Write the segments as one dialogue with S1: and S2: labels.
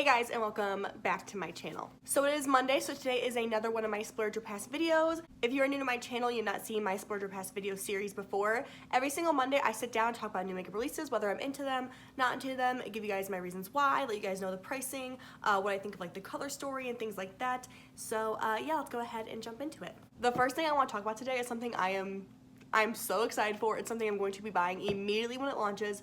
S1: Hey guys, and welcome back to my channel. So it is Monday, so today is another one of my Splurge or Pass videos. If you are new to my channel, you've not seen my Splurge or Pass video series before. Every single Monday I sit down and talk about new makeup releases, whether I'm into them, not into them, give you guys my reasons why, let you guys know the pricing, what I think of like the color story and things like that. So yeah, let's go ahead and jump into it. The first thing I want to talk about today is something I'm so excited for. It's something I'm going to be buying immediately when it launches.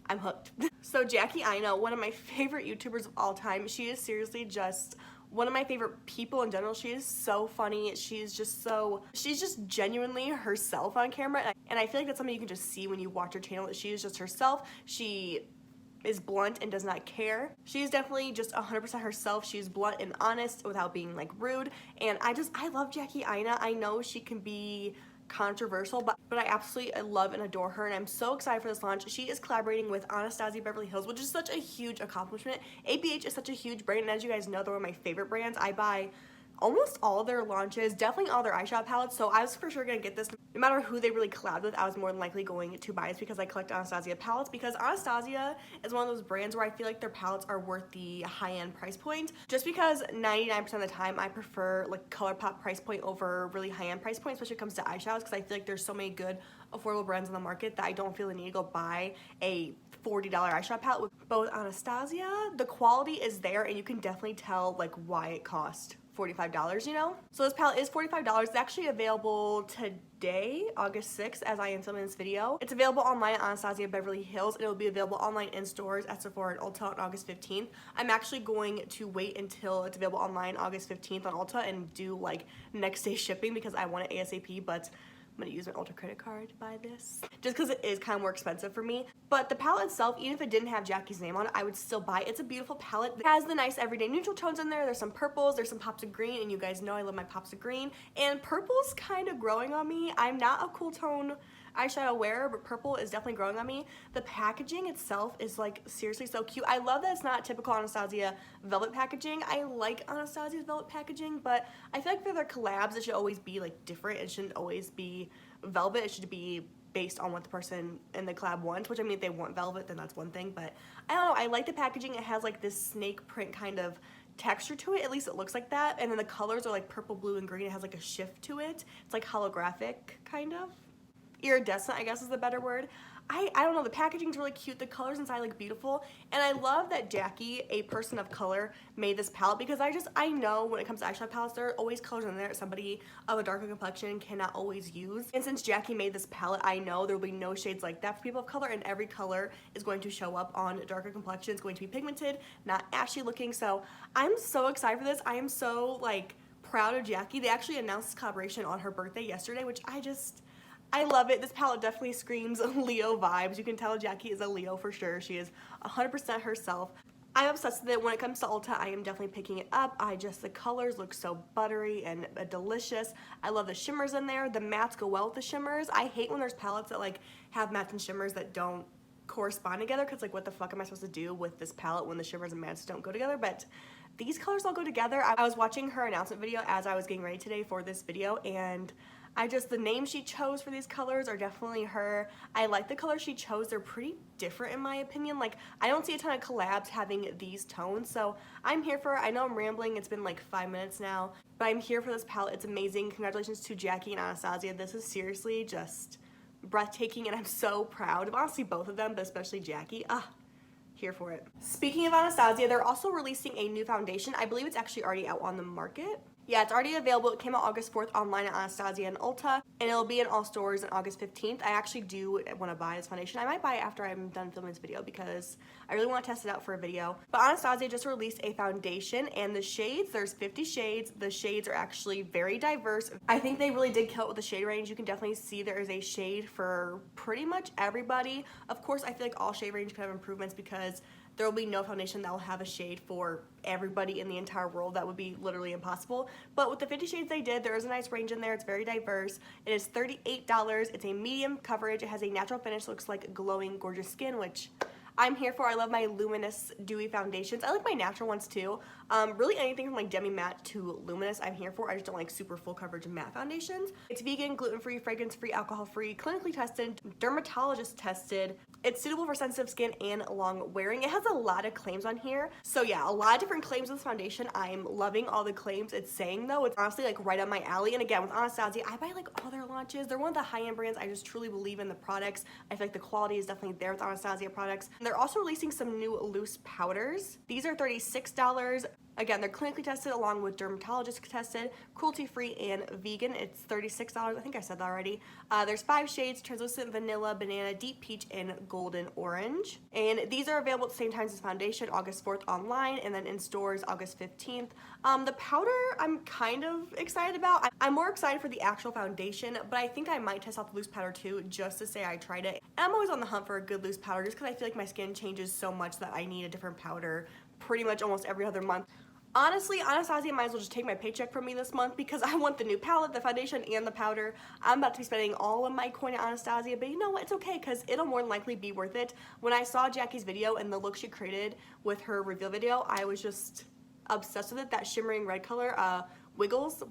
S1: I'm hooked. So Jackie Aina, one of my favorite YouTubers of all time, she is seriously just one of my favorite people in general. She is so funny. She's just genuinely herself on camera. And I feel like that's something you can just see when you watch her channel, that she is just herself. She is blunt and does not care. She is definitely just 100% herself. She's blunt and honest without being like rude. And I love Jackie Aina. I know she can be controversial, but I absolutely love and adore her, and I'm so excited for this launch. She is collaborating with Anastasia Beverly Hills, which is such a huge accomplishment. ABH is such a huge brand, and as you guys know, they're one of my favorite brands. I buy almost all their launches, definitely all their eyeshadow palettes, so I was for sure gonna get this. No matter who they really collab with, I was more than likely going to buy this because I collect Anastasia palettes, because Anastasia is one of those brands where I feel like their palettes are worth the high-end price point, just because 99% of the time I prefer like ColourPop price point over really high-end price point, especially when it comes to eyeshadows, because I feel like there's so many good affordable brands on the market that I don't feel the need to go buy a $40 eyeshadow palette. But with Anastasia, the quality is there, and you can definitely tell like why it cost $45, you know? So this palette is $45. It's actually available today, August 6th, as I am filming this video. It's available online at Anastasia Beverly Hills, and it will be available online in stores at Sephora and Ulta on August 15th. I'm actually going to wait until it's available online August 15th on Ulta and do like next day shipping, because I want it ASAP, but I'm gonna use my Ulta credit card to buy this, just because it is kind of more expensive for me. But the palette itself, even if it didn't have Jackie's name on it, I would still buy it. It's a beautiful palette. It has the nice everyday neutral tones in there. There's some purples, there's some pops of green, and you guys know I love my pops of green. And purple's kind of growing on me. I'm not a cool tone eyeshadow wearer, but purple is definitely growing on me. The packaging itself is like seriously so cute. I love that it's not typical Anastasia velvet packaging. I like Anastasia's velvet packaging, but I feel like for their collabs, it should always be like different. It shouldn't always be velvet. It should be based on what the person in the collab wants, which I mean, if they want velvet, then that's one thing, but I don't know. I like the packaging. It has like this snake print kind of texture to it, at least it looks like that, and then the colors are like purple, blue, and green. It has like a shift to it. It's like holographic kind of. Iridescent, I guess is the better word. I don't know, the packaging's really cute, the colors inside look beautiful, and I love that Jackie, a person of color, made this palette, because I know when it comes to eyeshadow palettes, there are always colors in there that somebody of a darker complexion cannot always use. And since Jackie made this palette, I know there will be no shades like that for people of color, and every color is going to show up on darker complexion. It's going to be pigmented, not ashy looking, so I'm so excited for this. I am so like proud of Jackie. They actually announced this collaboration on her birthday yesterday, which I love it. This palette definitely screams Leo vibes. You can tell Jackie is a Leo for sure. She is 100% herself. I'm obsessed with it. When it comes to Ulta, I am definitely picking it up. The colors look so buttery and delicious. I love the shimmers in there. The mattes go well with the shimmers. I hate when there's palettes that like have mattes and shimmers that don't correspond together, because like what the fuck am I supposed to do with this palette when the shimmers and mattes don't go together? But these colors all go together. I was watching her announcement video as I was getting ready today for this video, and the names she chose for these colors are definitely her. I like the colors she chose. They're pretty different in my opinion. Like, I don't see a ton of collabs having these tones, so I'm here for it. I know I'm rambling. It's been like 5 minutes now, but I'm here for this palette. It's amazing. Congratulations to Jackie and Anastasia. This is seriously just breathtaking, and I'm so proud of honestly both of them, but especially Jackie. Here for it. Speaking of Anastasia, they're also releasing a new foundation. I believe it's actually already out on the market. Yeah, it's already available. It came out August 4th online at Anastasia and Ulta, and it'll be in all stores on August 15th. I actually do want to buy this foundation. I might buy it after I'm done filming this video, because I really want to test it out for a video. But Anastasia just released a foundation, and the shades, there's 50 shades. The shades are actually very diverse. I think they really did kill it with the shade range. You can definitely see there is a shade for pretty much everybody. Of course, I feel like all shade range could have improvements, because there will be no foundation that will have a shade for everybody in the entire world. That would be literally impossible. But with the 50 shades they did, there is a nice range in there. It's very diverse. It is $38. It's a medium coverage. It has a natural finish. Looks like glowing, gorgeous skin, which I'm here for. I love my luminous dewy foundations. I like my natural ones too. Really anything from like demi matte to luminous I'm here for. I just don't like super full coverage matte foundations. It's vegan, gluten-free, fragrance-free, alcohol-free, clinically tested, dermatologist tested. It's suitable for sensitive skin and long wearing. It has a lot of claims on here. So yeah, a lot of different claims with this foundation. I'm loving all the claims it's saying though. It's honestly like right up my alley. And again, with Anastasia, I buy like all their launches. They're one of the high-end brands. I just truly believe in the products. I feel like the quality is definitely there with Anastasia products. And they're also releasing some new loose powders. These are $36. Again, they're clinically tested along with dermatologist tested, cruelty-free and vegan. It's $36. I think I said that already. There's 5 shades: translucent vanilla, banana, deep peach, and golden orange. And these are available at the same time as foundation, August 4th online, and then in stores August 15th. The powder I'm kind of excited about. I'm more excited for the actual foundation, but I think I might test out the loose powder too, just to say I tried it. And I'm always on the hunt for a good loose powder, just because I feel like my skin changes so much that I need a different powder pretty much almost every other month. Honestly, Anastasia might as well just take my paycheck from me this month because I want the new palette, the foundation, and the powder. I'm about to be spending all of my coin at Anastasia, but you know what? It's okay because it'll more than likely be worth it. When I saw Jackie's video and the look she created with her reveal video, I was just obsessed with it. That shimmering red color, Wigglies,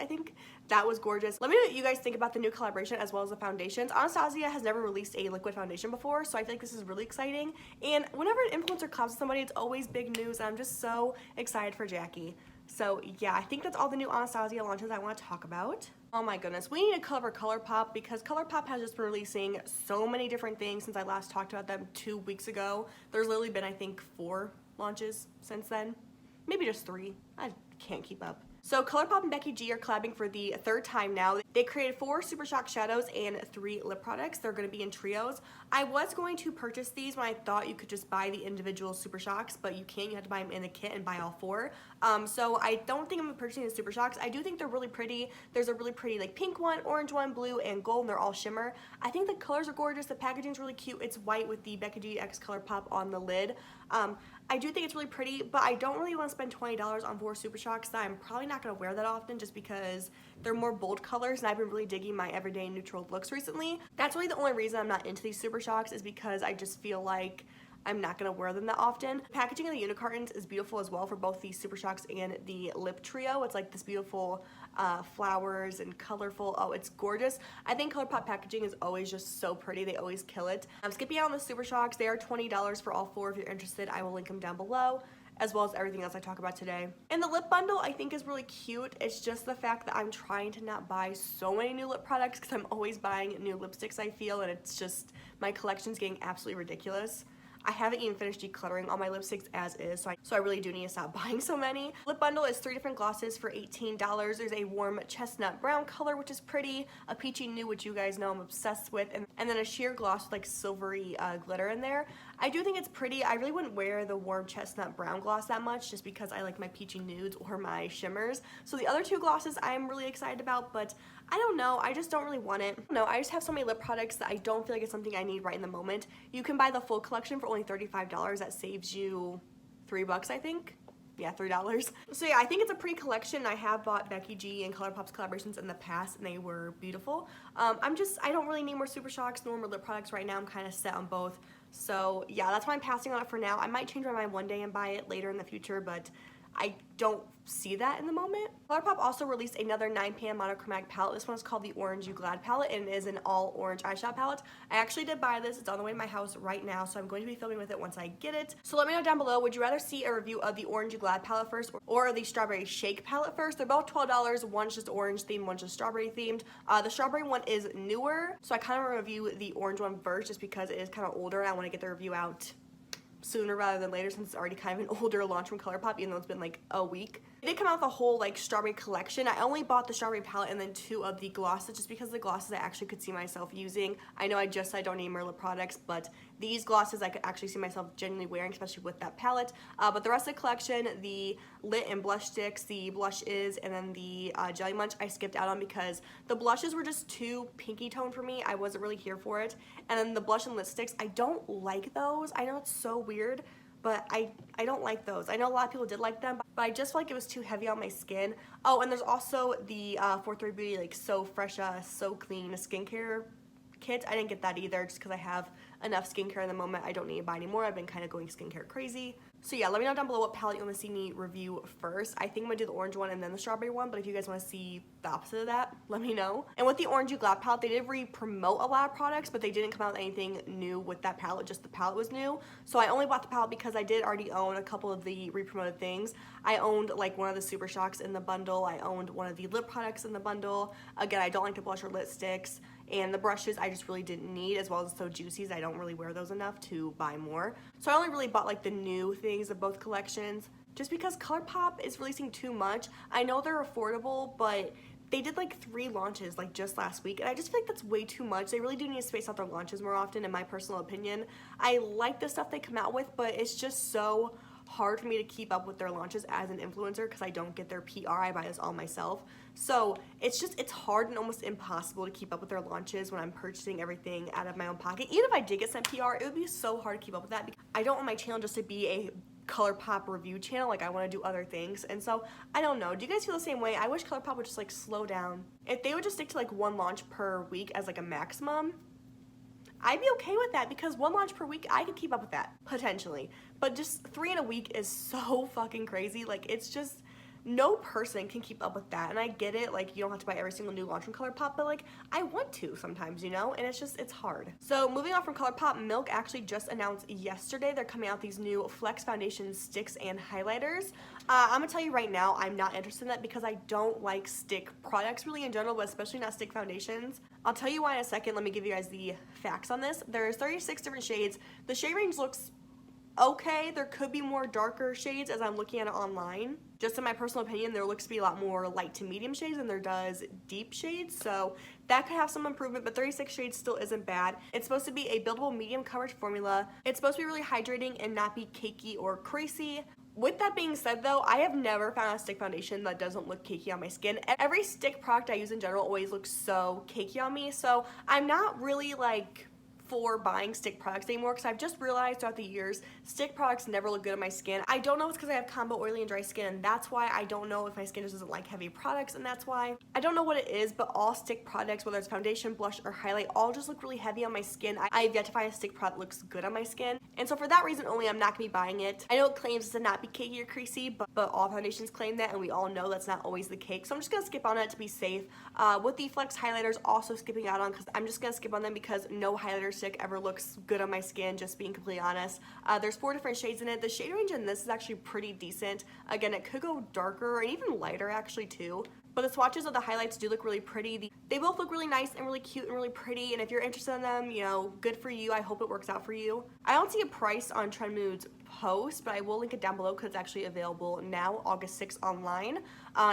S1: I think. That was gorgeous. Let me know what you guys think about the new collaboration as well as the foundations. Anastasia has never released a liquid foundation before, so I feel like this is really exciting. And whenever an influencer collabs with somebody, it's always big news, and I'm just so excited for Jackie. So yeah, I think that's all the new Anastasia launches I want to talk about. Oh my goodness, we need to cover ColourPop because ColourPop has just been releasing so many different things since I last talked about them 2 weeks ago. There's literally been, I think, 4 launches since then. Maybe just 3. I can't keep up. So ColourPop and Becky G are collabing for the 3rd time now. They created 4 Super Shock shadows and 3 lip products. They're going to be in trios. I was going to purchase these when I thought you could just buy the individual Super Shocks, but you can't. You have to buy them in a kit and buy all 4. So I don't think I'm purchasing the Super Shocks. I do think they're really pretty. There's a really pretty like pink one, orange one, blue, and gold, and they're all shimmer. I think the colors are gorgeous. The packaging's really cute. It's white with the Becky G X ColourPop on the lid. I do think it's really pretty, but I don't really want to spend $20 on 4 Super Shocks that I'm probably not going to wear that often just because they're more bold colors and I've been really digging my everyday neutral looks recently. That's really the only reason I'm not into these Super Shocks is because I just feel like I'm not going to wear them that often. The packaging of the unicartons is beautiful as well for both the Super Shocks and the lip trio. It's like this beautiful flowers and colorful. Oh, it's gorgeous. I think ColourPop packaging is always just so pretty. They always kill it. I'm skipping out on the Super Shocks. They are $20 for all 4 if you're interested. I will link them down below, as well as everything else I talk about today. And the lip bundle I think is really cute. It's just the fact that I'm trying to not buy so many new lip products because I'm always buying new lipsticks, I feel, and it's just my collection's getting absolutely ridiculous. I haven't even finished decluttering all my lipsticks as is, so I really do need to stop buying so many. Lip bundle is 3 different glosses for $18. There's a warm chestnut brown color, which is pretty, a peachy nude, which you guys know I'm obsessed with, and then a sheer gloss with like silvery glitter in there. I do think it's pretty. I really wouldn't wear the warm chestnut brown gloss that much just because I like my peachy nudes or my shimmers. So the other 2 glosses I'm really excited about, but I don't know. I just don't really want it. No, I just have so many lip products that I don't feel like it's something I need right in the moment. You can buy the full collection for only $35. That saves you $3, I think. Yeah, $3. So yeah, I think it's a pretty collection. I have bought Becky G and ColourPop's collaborations in the past and they were beautiful. I don't really need more Super Shocks nor more lip products right now. I'm kind of set on both. So yeah, that's why I'm passing on it for now. I might change my mind one day and buy it later in the future, but I don't see that in the moment. ColourPop also released another 9pan monochromatic palette. This one is called the Orange You Glad palette and it is an all orange eyeshadow palette. I actually did buy this. It's on the way to my house right now, so I'm going to be filming with it once I get it. So let me know down below, would you rather see a review of the Orange You Glad palette first or the Strawberry Shake palette first? They're both $12. One's just orange themed, one's just strawberry themed. The strawberry one is newer, so I kind of want to review the orange one first just because it is kind of older and I want to get the review out sooner rather than later since it's already kind of an older launch from ColourPop even though it's been like a week. They did come out with a whole like strawberry collection. I only bought the strawberry palette and then 2 of the glosses just because the glosses I actually could see myself using. I know I don't need more lip products, but these glosses I could actually see myself genuinely wearing, especially with that palette. But the rest of the collection, the lit and blush sticks, the blushes, and then the Jelly Munch, I skipped out on because the blushes were just too pinky tone for me. I wasn't really here for it. And then the blush and lipsticks, I don't like those. I know it's so weird, but I don't like those. I know a lot of people did like them, but I just felt like it was too heavy on my skin. Oh, and there's also the 43 Beauty like So Fresh, So Clean skincare kit. I didn't get that either just because I have enough skincare in the moment. I don't need to buy anymore. I've been kind of going skincare crazy. So yeah, let me know down below what palette you want to see me review first. I think I'm going to do the orange one and then the strawberry one, but if you guys want to see the opposite of that, let me know. And with the Orange Glad palette, they did re-promote a lot of products, but they didn't come out with anything new with that palette, just the palette was new. So I only bought the palette because I did already own a couple of the re-promoted things. I owned like one of the Super Shocks in the bundle. I owned one of the lip products in the bundle. Again, I don't like the blush or lip sticks. And the brushes I just really didn't need, as well as So Juicy's. I don't really wear those enough to buy more. So I only really bought like the new things of both collections just because ColourPop is releasing too much. I know they're affordable, but they did like 3 launches like just last week, and I just feel like that's way too much. They really do need to space out their launches more often, in my personal opinion. I like the stuff they come out with, but it's just so hard for me to keep up with their launches as an influencer because I don't get their PR. I buy this all myself. So it's hard and almost impossible to keep up with their launches when I'm purchasing everything out of my own pocket. Even if I did get sent PR, it would be so hard to keep up with that because I don't want my channel just to be a ColourPop review channel. Like, I want to do other things, and so I don't know. Do you guys feel the same way? I wish ColourPop would just like slow down. If they would just stick to like 1 launch per week as like a maximum, I'd be okay with that because 1 launch per week, I could keep up with that, potentially. But just 3 in a week is so fucking crazy. Like, it's just, no person can keep up with that. And I get it, like, you don't have to buy every single new launch from ColourPop, but like, I want to sometimes, you know? And it's hard. So moving on from ColourPop, Milk actually just announced yesterday they're coming out these new Flex Foundation sticks and highlighters. I'm gonna tell you right now, I'm not interested in that because I don't like stick products really in general, but especially not stick foundations. I'll tell you why in a second. Let me give you guys the facts on this. There's 36 different shades. The shade range looks okay. There could be more darker shades as I'm looking at it online. Just in my personal opinion, there looks to be a lot more light to medium shades than there does deep shades, so that could have some improvement, but 36 shades still isn't bad. It's supposed to be a buildable medium coverage formula. It's supposed to be really hydrating and not be cakey or creasy. With that being said though, I have never found a stick foundation that doesn't look cakey on my skin. Every stick product I use in general always looks so cakey on me, so I'm not really like for buying stick products anymore because I've just realized throughout the years stick products never look good on my skin. I don't know if it's because I have combo oily and dry skin, and that's why. I don't know if my skin just doesn't like heavy products, and that's why. I don't know what it is, but all stick products, whether it's foundation, blush, or highlight, all just look really heavy on my skin. I have yet to find a stick product that looks good on my skin, and so for that reason only, I'm not going to be buying it. I know it claims to not be cakey or creasy, but all foundations claim that, and we all know that's not always the case, so I'm just going to skip on it to be safe. With the Flex highlighters, also skipping out on because I'm just going to skip on them because no highlighter stick ever looks good on my skin, just being completely honest. There's 4 different shades in it. The shade range in this is actually pretty decent. Again, it could go darker and even lighter actually too. But the swatches of the highlights do look really pretty. They both look really nice and really cute and really pretty, and if you're interested in them, you know, good for you. I hope it works out for you. I don't see a price on Trend Mood's post, but I will link it down below because it's actually available now, August 6th online.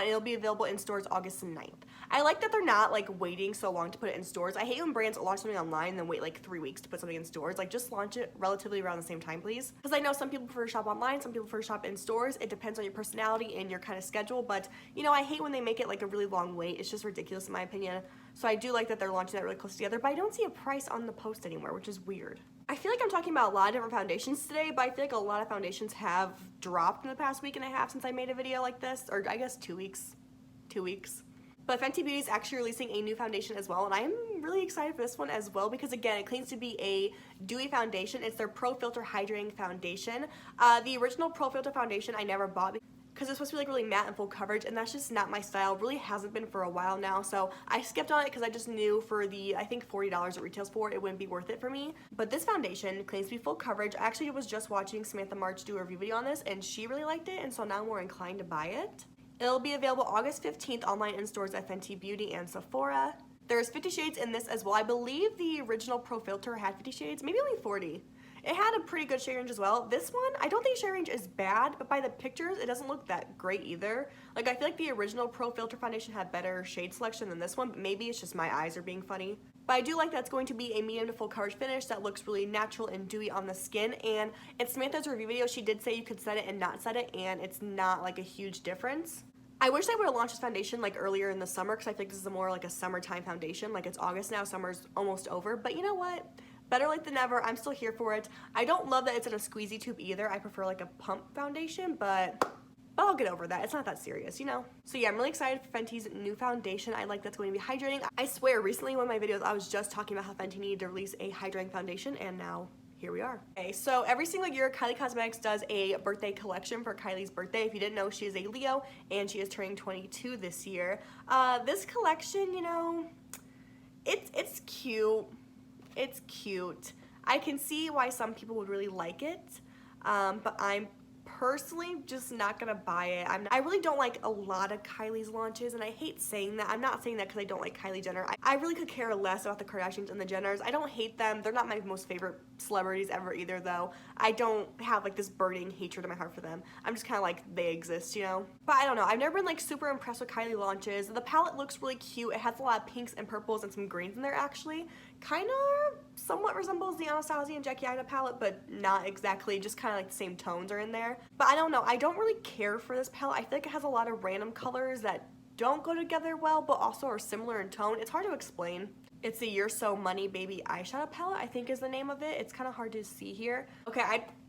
S1: It'll be available in stores August 9th. I like that they're not like waiting so long to put it in stores. I hate when brands launch something online and then wait like 3 weeks to put something in stores. Like, just launch it relatively around the same time, please. Because I know some people prefer to shop online, some people prefer to shop in stores. It depends on your personality and your kind of schedule, but you know, I hate when they make it like a really long wait. It's just ridiculous in my opinion. So I do like that they're launching that really close together, but I don't see a price on the post anywhere, which is weird. I feel like I'm talking about a lot of different foundations today, but I feel like a lot of foundations have dropped in the past week and a half since I made a video like this, or I guess 2 weeks. 2 weeks. But Fenty Beauty is actually releasing a new foundation as well, and I'm really excited for this one as well because, again, it claims to be a dewy foundation. It's their Pro Filter Hydrating Foundation. The original Pro Filter foundation I never bought because it's supposed to be like really matte and full coverage, and that's just not my style. Really hasn't been for a while now, so I skipped on it because I just knew for the, I think $40 it retails for, it wouldn't be worth it for me. But this foundation claims to be full coverage. I actually was just watching Samantha March do a review video on this, and she really liked it, and so now I'm more inclined to buy it. It'll be available August 15th online in stores at Fenty Beauty and Sephora. There's 50 shades in this as well. I believe the original Pro Filter had 50 shades, maybe only 40. It had a pretty good shade range as well. This one, I don't think shade range is bad, but by the pictures, it doesn't look that great either. Like, I feel like the original Pro Filter foundation had better shade selection than this one, but maybe it's just my eyes are being funny. But I do like that it's going to be a medium to full coverage finish that looks really natural and dewy on the skin. And in Samantha's review video, she did say you could set it and not set it, and it's not like a huge difference. I wish I would have launched this foundation like earlier in the summer because I think this is more like a summertime foundation. Like, it's August now, summer's almost over, but you know what? Better late than never. I'm still here for it. I don't love that it's in a squeezy tube either. I prefer like a pump foundation, but but I'll get over that. It's not that serious, you know? So yeah, I'm really excited for Fenty's new foundation. I like that's going to be hydrating. I swear, recently in one of my videos, I was just talking about how Fenty needed to release a hydrating foundation, and now here we are. Okay, so every single year, Kylie Cosmetics does a birthday collection for Kylie's birthday. If you didn't know, she is a Leo, and she is turning 22 this year. This collection, you know, it's cute. It's cute. I can see why some people would really like it, but I'm personally just not gonna buy it. I really don't like a lot of Kylie's launches, and I hate saying that. I'm not saying that because I don't like Kylie Jenner. I really could care less about the Kardashians and the Jenners. I don't hate them. They're not my most favorite celebrities ever either, though. I don't have like this burning hatred in my heart for them. I'm just kind of like, they exist, you know? But I don't know. I've never been like super impressed with Kylie launches. The palette looks really cute. It has a lot of pinks and purples and some greens in there, actually. Kind of somewhat resembles the Anastasia and Jackie Aina palette, but not exactly. Just kind of like the same tones are in there. But I don't know. I don't really care for this palette. I feel like it has a lot of random colors that don't go together well, but also are similar in tone. It's hard to explain. It's the You're So Money Baby eyeshadow palette, I think is the name of it. It's kind of hard to see here. Okay,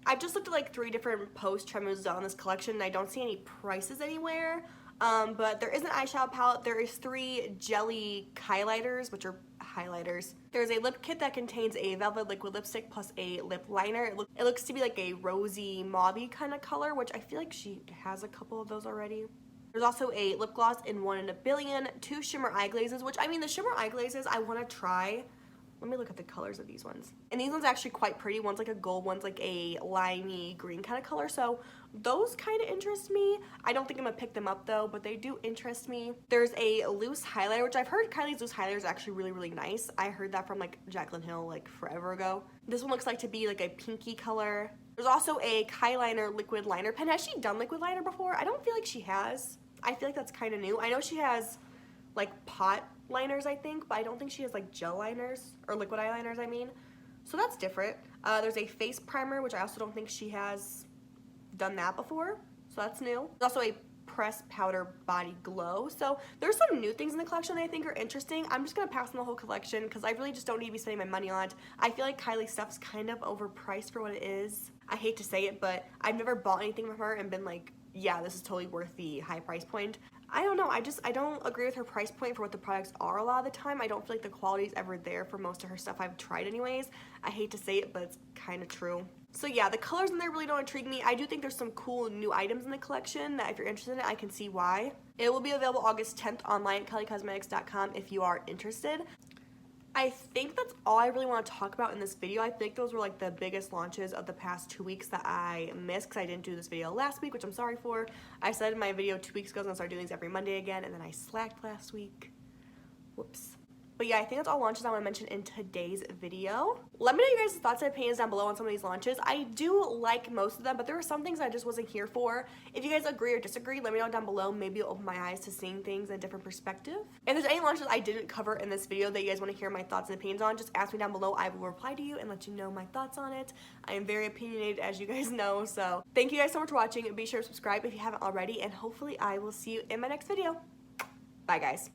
S1: I've just looked at like 3 different post Tremos on this collection, and I don't see any prices anywhere. But there is an eyeshadow palette. There is 3 jelly highlighters, which are highlighters. There's a lip kit that contains a velvet liquid lipstick plus a lip liner. It looks to be like a rosy mauve-y kind of color, which I feel like she has a couple of those already. There's also a lip gloss in 1 in a Billion, 2 shimmer eye glazes, which I mean the shimmer eye glazes I want to try. Let me look at the colors of these ones. And these ones are actually quite pretty. One's like a gold, one's like a limey green kind of color. So those kind of interest me. I don't think I'm gonna pick them up though, but they do interest me. There's a loose highlighter, which I've heard Kylie's loose highlighter is actually really, really nice. I heard that from like Jaclyn Hill like forever ago. This one looks like to be like a pinky color. There's also a Kyliner liquid liner pen. Has she done liquid liner before? I don't feel like she has. I feel like that's kind of new. I know she has like pot liners, I think, but I don't think she has like gel liners or liquid eyeliners, I mean. So that's different. There's a face primer, which I also don't think she has done that before. So that's new. There's also a pressed powder body glow. So there's some new things in the collection that I think are interesting. I'm just gonna pass on the whole collection because I really just don't need to be spending my money on it. I feel like Kylie stuff's kind of overpriced for what it is. I hate to say it, but I've never bought anything from her and been like, yeah, this is totally worth the high price point. I don't know, I don't agree with her price point for what the products are a lot of the time. I don't feel like the quality is ever there for most of her stuff I've tried anyways. I hate to say it, but it's kind of true. So yeah, the colors in there really don't intrigue me. I do think there's some cool new items in the collection that if you're interested in it, I can see why. It will be available August 10th online at KylieCosmetics.com if you are interested. I think that's all I really want to talk about in this video. I think those were like the biggest launches of the past 2 weeks that I missed because I didn't do this video last week, which I'm sorry for. I said in my video 2 weeks ago I was going to start doing these every Monday again, and then I slacked last week. Whoops. But yeah, I think that's all launches I want to mention in today's video. Let me know your guys' thoughts and opinions down below on some of these launches. I do like most of them, but there were some things I just wasn't here for. If you guys agree or disagree, let me know down below. Maybe it'll open my eyes to seeing things in a different perspective. If there's any launches I didn't cover in this video that you guys want to hear my thoughts and opinions on, just ask me down below. I will reply to you and let you know my thoughts on it. I am very opinionated, as you guys know, so thank you guys so much for watching. Be sure to subscribe if you haven't already, and hopefully I will see you in my next video. Bye, guys.